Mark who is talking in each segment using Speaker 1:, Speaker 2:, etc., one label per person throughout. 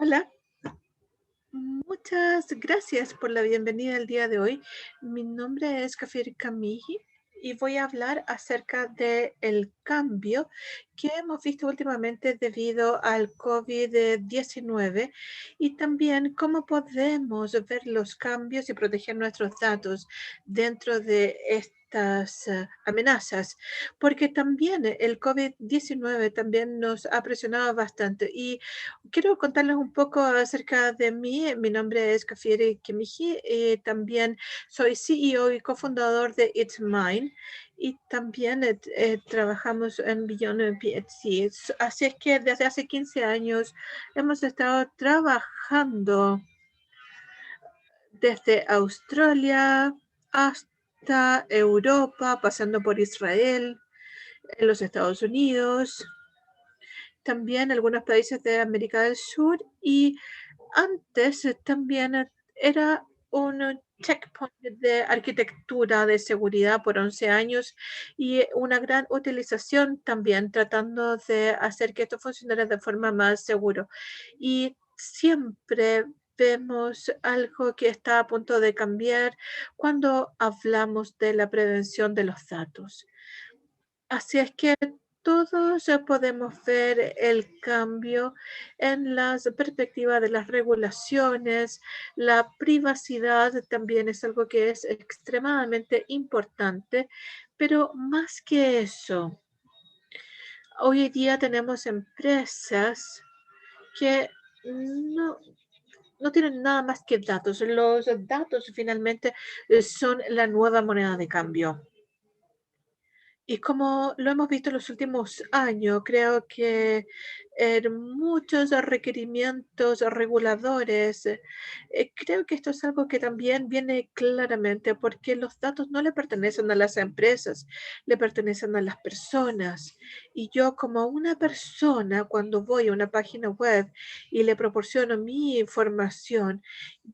Speaker 1: Hola, muchas gracias por la bienvenida el día de hoy. Mi nombre es Kafir Kamiji y voy a hablar acerca de el cambio que hemos visto últimamente debido al COVID-19 y también cómo podemos ver los cambios y proteger nuestros datos dentro de estas amenazas, porque también el COVID-19 también nos ha presionado bastante y quiero contarles un poco acerca de mí. Mi nombre es Kafiri Kimiji y también soy CEO y cofundador de It's Mine y también trabajamos en Beyond PhD. Así es que desde hace 15 años hemos estado trabajando desde Australia hasta Europa, pasando por Israel, en los Estados Unidos, también algunos países de América del Sur y antes también era un checkpoint de arquitectura de seguridad por 11 años y una gran utilización también tratando de hacer que esto funcionara de forma más segura. Y siempre vemos algo que está a punto de cambiar cuando hablamos de la prevención de los datos. Así es que todos ya podemos ver el cambio en las perspectivas de las regulaciones. La privacidad también es algo que es extremadamente importante, pero más que eso, hoy día tenemos empresas que no, no tienen nada más que datos. Los datos finalmente son la nueva moneda de cambio. Y como lo hemos visto en los últimos años, creo que muchos requerimientos reguladores, creo que esto es algo que también viene claramente porque los datos no le pertenecen a las empresas, le pertenecen a las personas. Y yo como una persona, cuando voy a una página web y le proporciono mi información,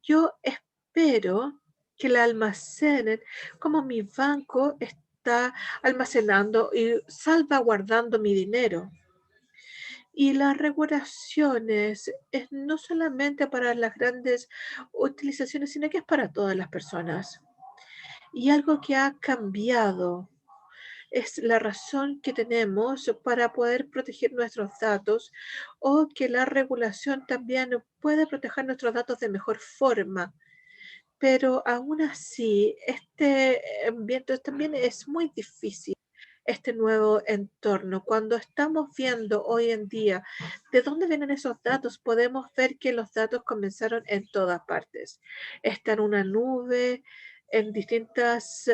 Speaker 1: yo espero que la almacenen como mi banco está almacenando y salvaguardando mi dinero. Y las regulaciones es no solamente para las grandes utilizaciones, sino que es para todas las personas. Y algo que ha cambiado es la razón que tenemos para poder proteger nuestros datos o que la regulación también puede proteger nuestros datos de mejor forma. Pero aún así, este ambiente también es muy difícil, este nuevo entorno. Cuando estamos viendo hoy en día de dónde vienen esos datos, podemos ver que los datos comenzaron en todas partes. Está en una nube, en distintas,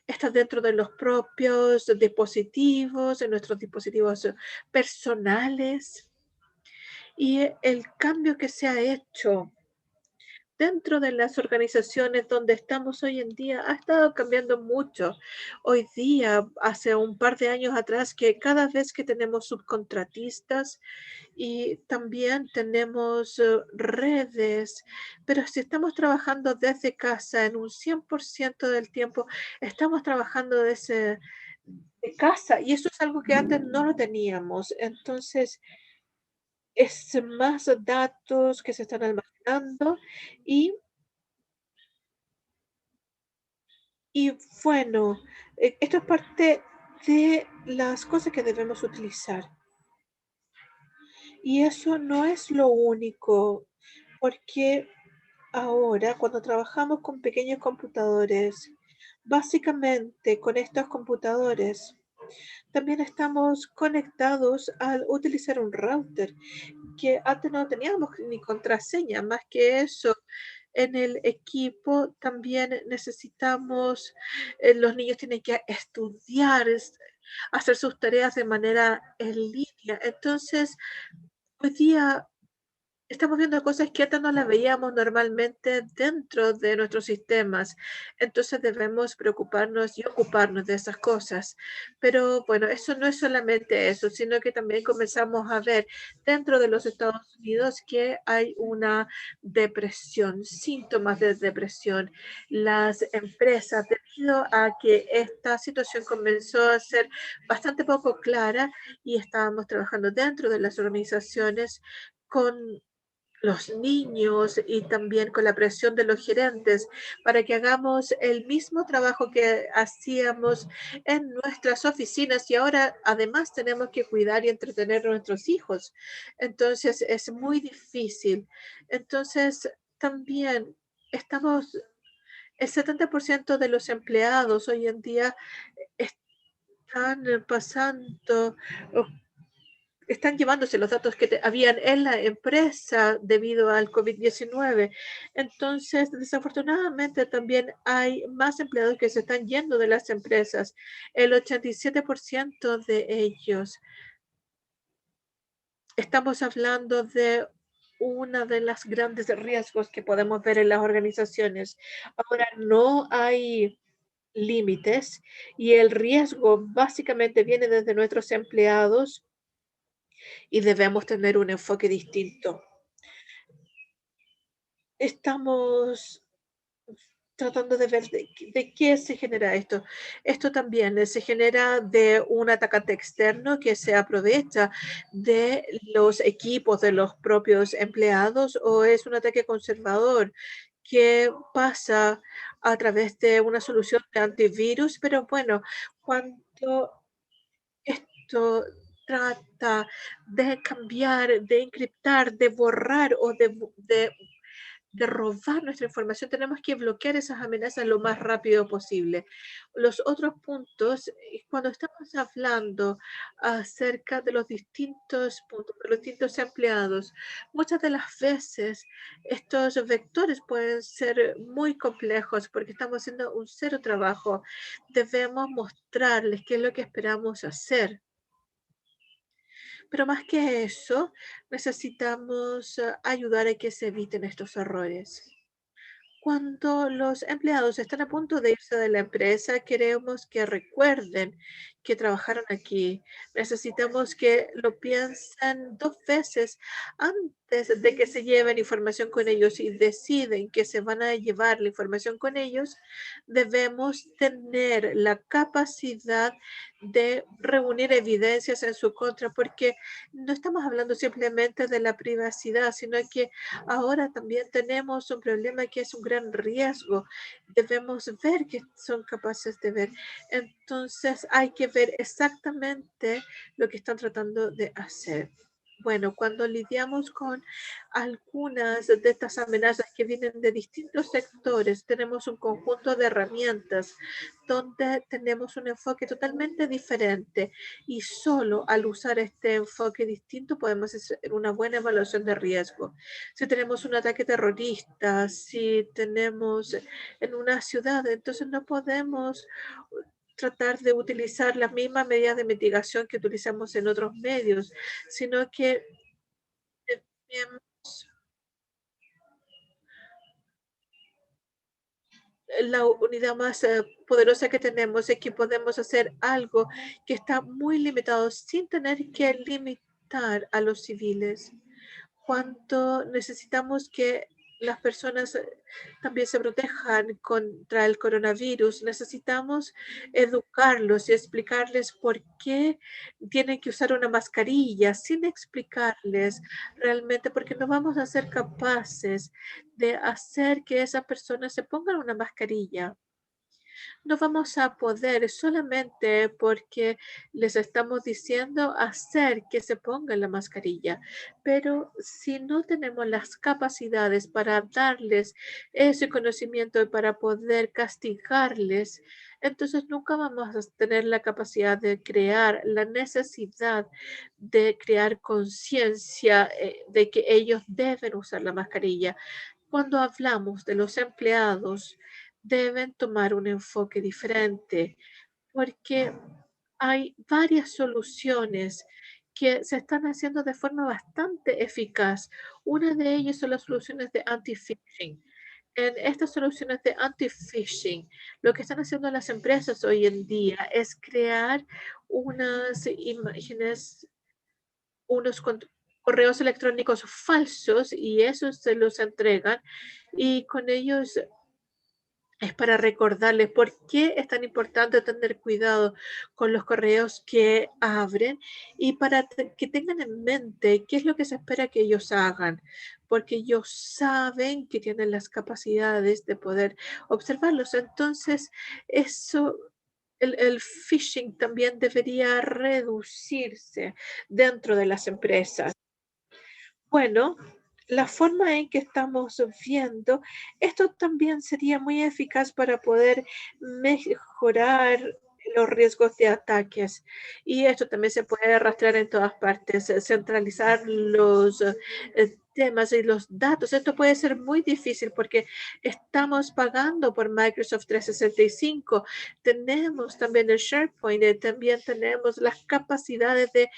Speaker 1: está dentro de los propios dispositivos, en nuestros dispositivos personales. Y el cambio que se ha hecho dentro de las organizaciones donde estamos hoy en día ha estado cambiando mucho. Hoy día, hace un par de años atrás, que cada vez que tenemos subcontratistas y también tenemos redes, pero si estamos trabajando desde casa en un 100% del tiempo, estamos trabajando de casa y eso es algo que antes no lo teníamos. Entonces, es más datos que se están almacenando y Y bueno, esto es parte de las cosas que debemos utilizar. Y eso no es lo único, porque ahora cuando trabajamos con pequeños computadores, básicamente con estos computadores, también estamos conectados al utilizar un router, que antes no teníamos ni contraseña, más que eso. En el equipo también necesitamos, los niños tienen que estudiar, hacer sus tareas de manera en línea. Entonces, hoy día estamos viendo cosas que antes no las veíamos normalmente dentro de nuestros sistemas. Entonces debemos preocuparnos y ocuparnos de esas cosas. Pero bueno, eso no es solamente eso, sino que también comenzamos a ver dentro de los Estados Unidos que hay una depresión, síntomas de depresión. Las empresas, debido a que esta situación comenzó a ser bastante poco clara y estábamos trabajando dentro de las organizaciones con los niños y también con la presión de los gerentes para que hagamos el mismo trabajo que hacíamos en nuestras oficinas y ahora además tenemos que cuidar y entretener a nuestros hijos. Entonces es muy difícil. Entonces también estamos, el 70% de los empleados hoy en día están pasando están llevándose los datos que habían en la empresa debido al COVID-19. Entonces, desafortunadamente, también hay más empleados que se están yendo de las empresas. El 87% de ellos. Estamos hablando de una de las grandes riesgos que podemos ver en las organizaciones. Ahora, no hay límites y el riesgo básicamente viene desde nuestros empleados y debemos tener un enfoque distinto. Estamos tratando de ver de qué se genera esto. Esto también se genera de un atacante externo que se aprovecha de los equipos de los propios empleados o es un ataque conservador que pasa a través de una solución de antivirus, pero bueno, cuando esto trata de cambiar, de encriptar, de borrar o de robar nuestra información, tenemos que bloquear esas amenazas lo más rápido posible. Los otros puntos, cuando estamos hablando acerca de los distintos puntos, de los distintos empleados, muchas de las veces estos vectores pueden ser muy complejos porque estamos haciendo un cero trabajo. Debemos mostrarles qué es lo que esperamos hacer. Pero más que eso, necesitamos ayudar a que se eviten estos errores. Cuando los empleados están a punto de irse de la empresa, queremos que recuerden que trabajaron aquí. Necesitamos que lo piensen dos veces antes de que se lleven información con ellos y deciden que se van a llevar la información con ellos. Debemos tener la capacidad de reunir evidencias en su contra, porque no estamos hablando simplemente de la privacidad, sino que ahora también tenemos un problema que es un gran riesgo. Debemos ver que son capaces de ver. Entonces hay que ver exactamente lo que están tratando de hacer. Bueno, cuando lidiamos con algunas de estas amenazas que vienen de distintos sectores, tenemos un conjunto de herramientas donde tenemos un enfoque totalmente diferente y solo al usar este enfoque distinto podemos hacer una buena evaluación de riesgo. Si tenemos un ataque terrorista, si tenemos en una ciudad, entonces no podemos tratar de utilizar las mismas medidas de mitigación que utilizamos en otros medios, sino que debemos la unidad más poderosa que tenemos es que podemos hacer algo que está muy limitado sin tener que limitar a los civiles. Cuánto necesitamos que las personas también se protejan contra el coronavirus. Necesitamos educarlos y explicarles por qué tienen que usar una mascarilla sin explicarles realmente, porque no vamos a ser capaces de hacer que esas personas se pongan una mascarilla. No vamos a poder solamente porque les estamos diciendo hacer que se pongan la mascarilla, pero si no tenemos las capacidades para darles ese conocimiento y para poder castigarles, entonces nunca vamos a tener la capacidad de crear la necesidad de crear conciencia de que ellos deben usar la mascarilla. Cuando hablamos de los empleados, deben tomar un enfoque diferente porque hay varias soluciones que se están haciendo de forma bastante eficaz. Una de ellas son las soluciones de anti-phishing. En estas soluciones de anti-phishing, lo que están haciendo las empresas hoy en día es crear unas imágenes, unos correos electrónicos falsos y esos se los entregan y con ellos Es para recordarles por qué es tan importante tener cuidado con los correos que abren y para que tengan en mente qué es lo que se espera que ellos hagan, porque ellos saben que tienen las capacidades de poder observarlos. Entonces, eso, el phishing también debería reducirse dentro de las empresas. Bueno, la forma en que estamos viendo, esto también sería muy eficaz para poder mejorar los riesgos de ataques. Y esto también se puede rastrear en todas partes, centralizar los temas y los datos. Esto puede ser muy difícil porque estamos pagando por Microsoft 365. Tenemos también el SharePoint, también tenemos las capacidades de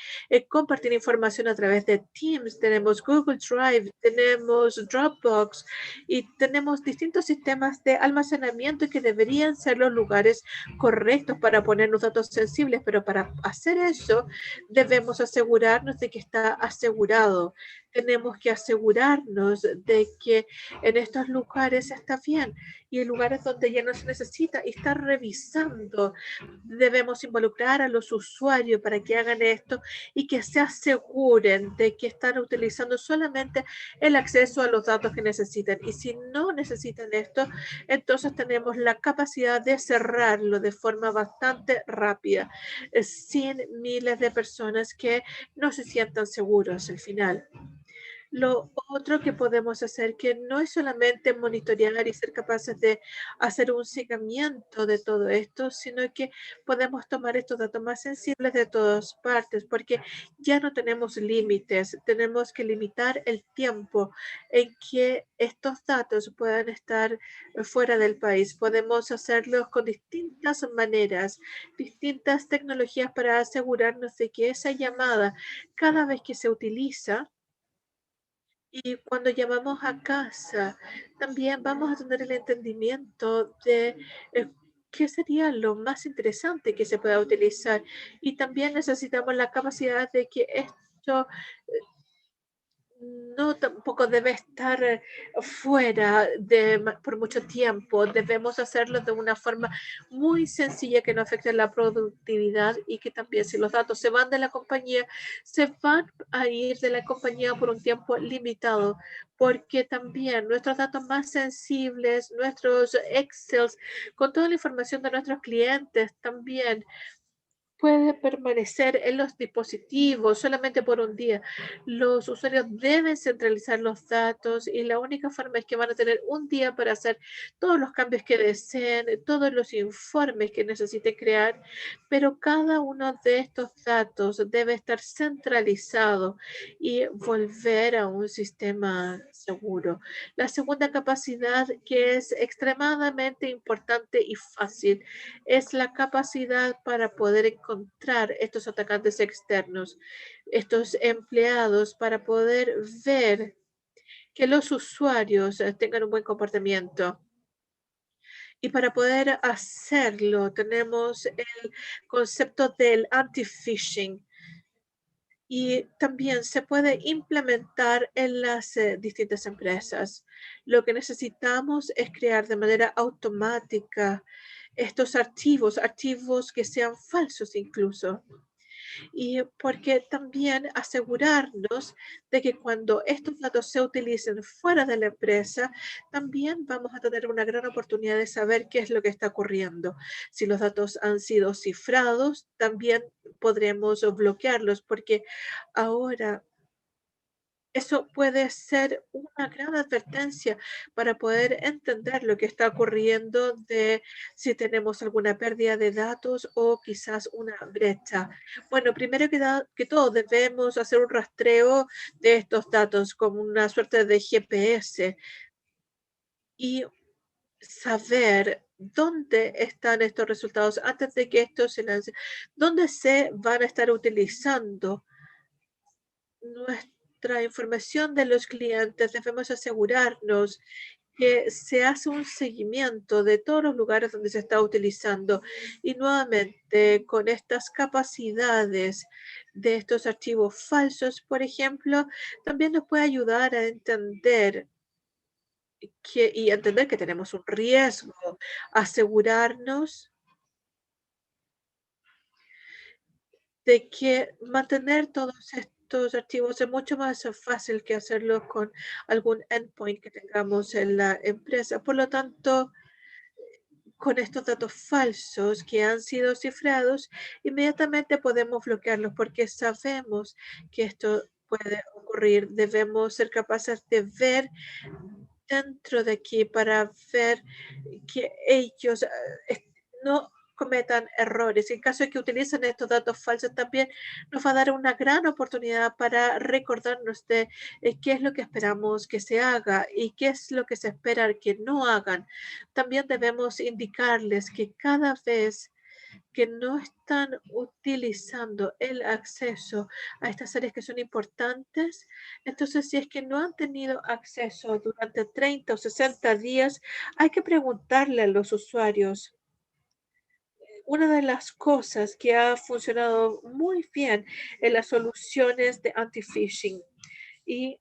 Speaker 1: compartir información a través de Teams, tenemos Google Drive, tenemos Dropbox y tenemos distintos sistemas de almacenamiento que deberían ser los lugares correctos para poner los datos sensibles, pero para hacer eso debemos asegurarnos de que está asegurado. Tenemos que asegurarnos de que en estos lugares está bien y en lugares donde ya no se necesita y estar revisando. Debemos involucrar a los usuarios para que hagan esto y que se aseguren de que están utilizando solamente el acceso a los datos que necesitan. Y si no necesitan esto, entonces tenemos la capacidad de cerrarlo de forma bastante rápida, sin miles de personas que no se sientan seguros al final. Lo otro que podemos hacer, que no es solamente monitorear y ser capaces de hacer un seguimiento de todo esto, sino que podemos tomar estos datos más sensibles de todas partes, porque ya no tenemos límites, tenemos que limitar el tiempo en que estos datos puedan estar fuera del país. Podemos hacerlo con distintas maneras, distintas tecnologías para asegurarnos de que esa llamada, cada vez que se utiliza, y cuando llamamos a casa, también vamos a tener el entendimiento de qué sería lo más interesante que se pueda utilizar. Y también necesitamos la capacidad de que esto no tampoco debe estar fuera por mucho tiempo. Debemos hacerlo de una forma muy sencilla que no afecte la productividad y que también si los datos se van de la compañía, se van a ir de la compañía por un tiempo limitado, porque también nuestros datos más sensibles, nuestros Excels, con toda la información de nuestros clientes también puede permanecer en los dispositivos solamente por un día. Los usuarios deben centralizar los datos y la única forma es que van a tener un día para hacer todos los cambios que deseen, todos los informes que necesiten crear, pero cada uno de estos datos debe estar centralizado y volver a un sistema seguro. La segunda capacidad que es extremadamente importante y fácil es la capacidad para poder encontrar estos atacantes externos, estos empleados, para poder ver que los usuarios tengan un buen comportamiento. Y para poder hacerlo, tenemos el concepto del anti-phishing. Y también se puede implementar en las distintas empresas. Lo que necesitamos es crear de manera automática estos archivos, archivos que sean falsos incluso. Y porque también asegurarnos de que cuando estos datos se utilicen fuera de la empresa, también vamos a tener una gran oportunidad de saber qué es lo que está ocurriendo. Si los datos han sido cifrados, también podremos bloquearlos, porque ahora eso puede ser una gran advertencia para poder entender lo que está ocurriendo de si tenemos alguna pérdida de datos o quizás una brecha. Bueno, primero que todo debemos hacer un rastreo de estos datos como una suerte de GPS y saber dónde están estos resultados antes de que esto se lance, dónde se van a estar utilizando nuestra información de los clientes. Debemos asegurarnos que se hace un seguimiento de todos los lugares donde se está utilizando. Y nuevamente, con estas capacidades de estos archivos falsos, por ejemplo, también nos puede ayudar a entender y entender que tenemos un riesgo, asegurarnos de que mantener todos estos archivos es mucho más fácil que hacerlo con algún endpoint que tengamos en la empresa. Por lo tanto, con estos datos falsos que han sido cifrados, inmediatamente podemos bloquearlos porque sabemos que esto puede ocurrir. Debemos ser capaces de ver dentro de aquí para ver que ellos no cometan errores. En caso de que utilicen estos datos falsos, también nos va a dar una gran oportunidad para recordarnos de qué es lo que esperamos que se haga y qué es lo que se espera que no hagan. También debemos indicarles que cada vez que no están utilizando el acceso a estas áreas que son importantes. Entonces, si es que no han tenido acceso durante 30 o 60 días, hay que preguntarle a los usuarios. Una de las cosas que ha funcionado muy bien en las soluciones de anti-phishing y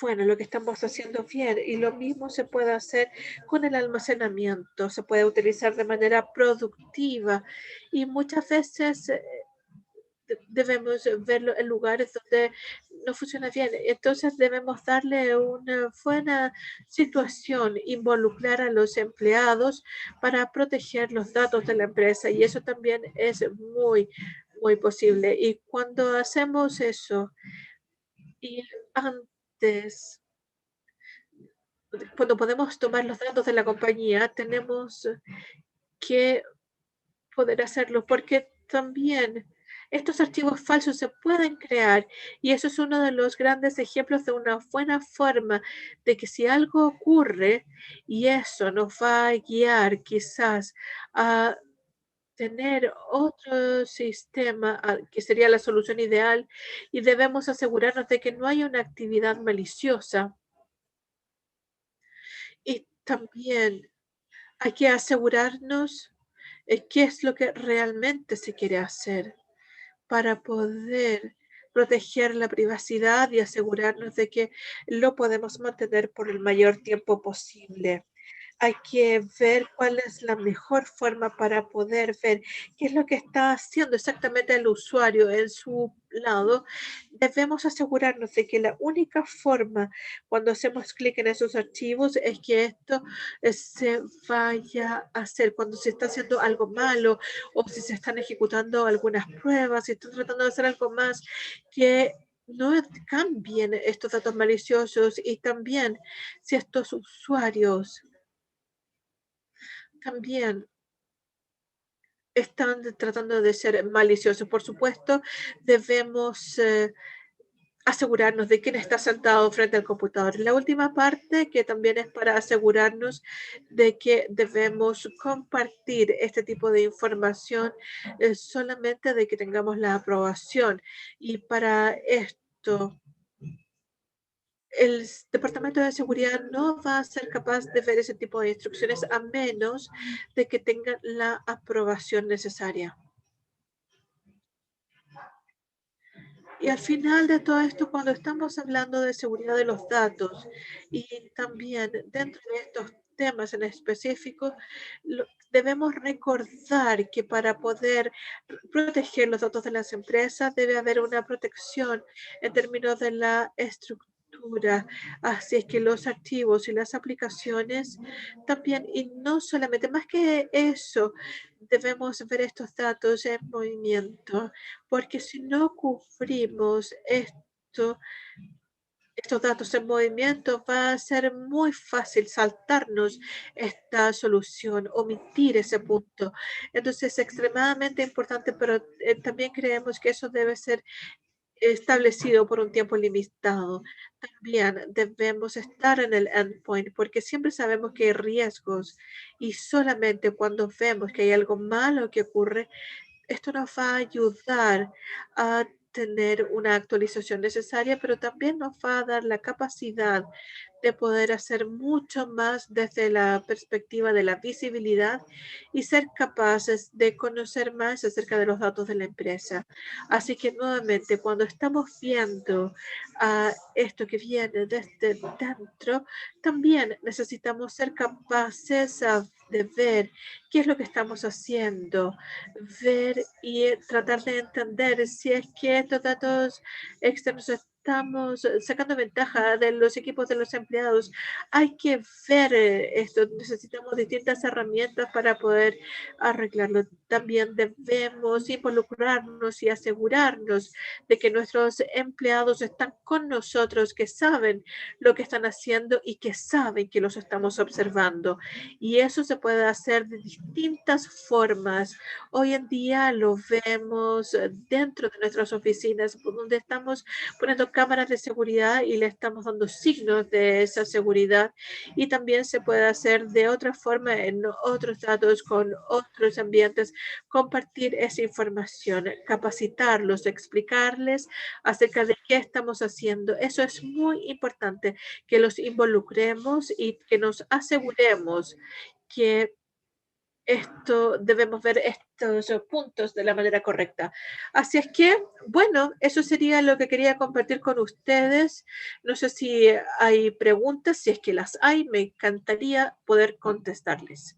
Speaker 1: bueno, lo que estamos haciendo bien y lo mismo se puede hacer con el almacenamiento, se puede utilizar de manera productiva y muchas veces debemos verlo en lugares donde no funciona bien. Entonces debemos darle una buena situación, involucrar a los empleados para proteger los datos de la empresa y eso también es muy posible. Y cuando hacemos eso y antes cuando podemos tomar los datos de la compañía, tenemos que poder hacerlo, porque también estos archivos falsos se pueden crear y eso es uno de los grandes ejemplos de una buena forma de que si algo ocurre y eso nos va a guiar quizás a tener otro sistema que sería la solución ideal y debemos asegurarnos de que no hay una actividad maliciosa y también hay que asegurarnos qué es lo que realmente se quiere hacer para poder proteger la privacidad y asegurarnos de que lo podemos mantener por el mayor tiempo posible. Hay que ver cuál es la mejor forma para poder ver qué es lo que está haciendo exactamente el usuario en su lado. Debemos asegurarnos de que la única forma cuando hacemos clic en esos archivos es que esto se vaya a hacer cuando se está haciendo algo malo o si se están ejecutando algunas pruebas, si están tratando de hacer algo más que no cambien estos datos maliciosos y también si estos usuarios también están tratando de ser maliciosos. Por supuesto, debemos asegurarnos de quién está sentado frente al computador. La última parte, que también es para asegurarnos de que debemos compartir este tipo de información solamente de que tengamos la aprobación. Y para esto, Departamento de Seguridad no va a ser capaz de ver ese tipo de instrucciones a menos de que tengan la aprobación necesaria. Y al final de todo esto, cuando estamos hablando de seguridad de los datos y también dentro de estos temas en específico, debemos recordar que para poder proteger los datos de las empresas debe haber una protección en términos de la estructura. Así es que los archivos y las aplicaciones también, y no solamente, más que eso, debemos ver estos datos en movimiento porque si no cubrimos estos datos en movimiento, va a ser muy fácil saltarnos esta solución, omitir ese punto. Entonces, es extremadamente importante, pero también creemos que eso debe ser establecido por un tiempo limitado. También debemos estar en el endpoint porque siempre sabemos que hay riesgos y solamente cuando vemos que hay algo malo que ocurre, esto nos va a ayudar a tener una actualización necesaria, pero también nos va a dar la capacidad de poder hacer mucho más desde la perspectiva de la visibilidad y ser capaces de conocer más acerca de los datos de la empresa. Así que nuevamente, cuando estamos viendo esto que viene desde dentro, también necesitamos ser capaces de ver qué es lo que estamos haciendo, ver y tratar de entender si es que estos datos externos estamos sacando ventaja de los equipos de los empleados. Hay que ver esto. Necesitamos distintas herramientas para poder arreglarlo. También debemos involucrarnos y asegurarnos de que nuestros empleados están con nosotros, que saben lo que están haciendo y que saben que los estamos observando. Y eso se puede hacer de distintas formas. Hoy en día lo vemos dentro de nuestras oficinas, donde estamos poniendo cámaras de seguridad y le estamos dando signos de esa seguridad. Y también se puede hacer de otra forma en otros datos, con otros ambientes, compartir esa información, capacitarlos, explicarles acerca de qué estamos haciendo. Eso es muy importante, que los involucremos y que nos aseguremos que debemos ver estos puntos de la manera correcta. Así es que, bueno, eso sería lo que quería compartir con ustedes. No sé si hay preguntas, si es que las hay, me encantaría poder contestarles.